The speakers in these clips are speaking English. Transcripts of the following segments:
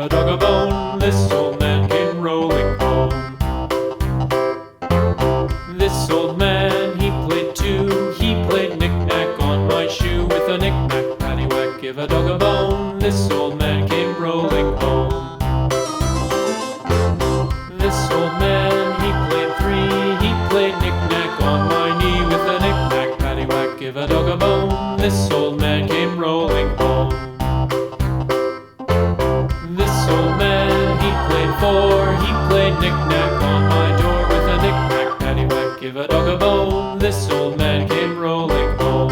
a dog a bone. This old man came rolling home. This old man, he played too. He played knick-knack on my shoe. With a knick-knack, paddywhack, give a dog a bone. This old man came rolling home. This old man, he played three. He played knick-knack on my knee. With a knick-knack, paddywhack, give a dog a bone. This old man came rolling home. This old man, he played four. He played knick-knack on my door. With a knick-knack, paddywhack, give a dog a bone. This old man came rolling home.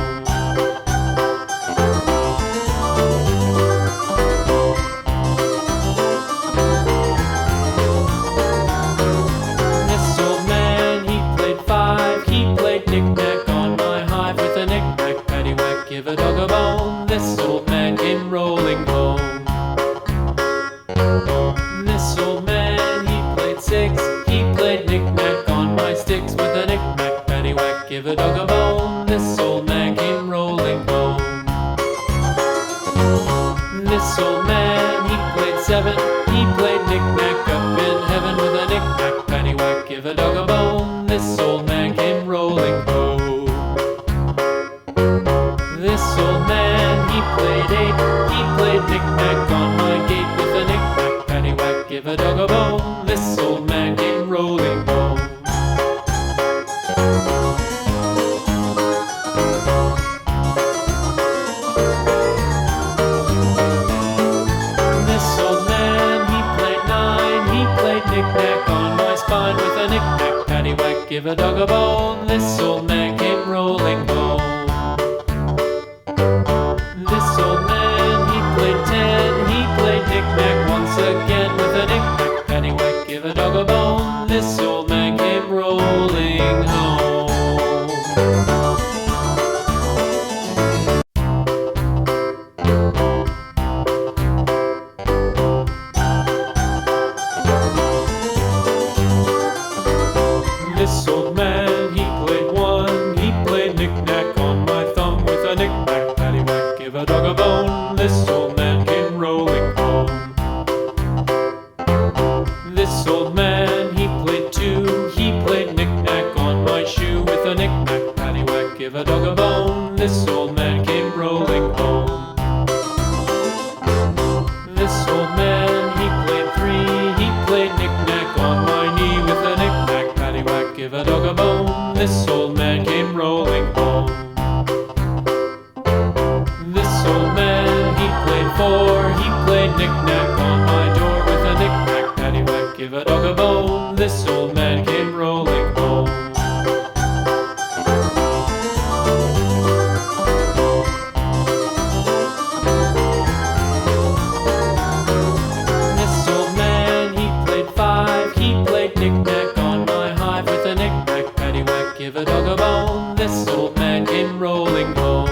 This old man, he played five. He played knick-knack on my hive. With a knick-knack, paddywhack, give a dog a bone. This old man came rolling home. This old man, he played six. He played knick-knack on my sticks. With a knick-knack, paddywhack, give a dog a bone. This old man came rolling home. This old man, he played seven. He played knick-knack up in heaven. With a knick-knack, paddywhack, give a dog a bone. This old man came rolling home. This old man, he played eight. He played knick-knack on my gate. With a knick-knack, paddywhack, give a dog a bone. This old man came rolling home. This old man, he played nine. He played knick-knack on my spine. With a knick-knack, paddywhack, give a dog a bone. This old man came rolling home. This old man, he played ten. He played knick-knack once again. With a knick-knack, paddywhack, give a dog a bone. This old man came rolling home. This old man, he played one. He played knick-knack on my thumb. With a knick-knack, paddywhack, give a dog a bone. This old man came rolling home. This old man, he played two. He played knick-knack on my shoe. With a knick-knack, paddywhack, give a dog a bone. This old man came rolling home. This old man, he played three. He played knick-knack on my knee. With a knick-knack, paddywhack, give a dog a bone. This old man came rolling home. This old man, he played four. He played knick-knack on my door. With a knick-knack, paddywhack, give a dog a bone. This old man came rolling home. This old man, he played five. He played knick-knack on my hive. With a knick-knack, paddywhack, give a dog a bone. This old man came rolling home.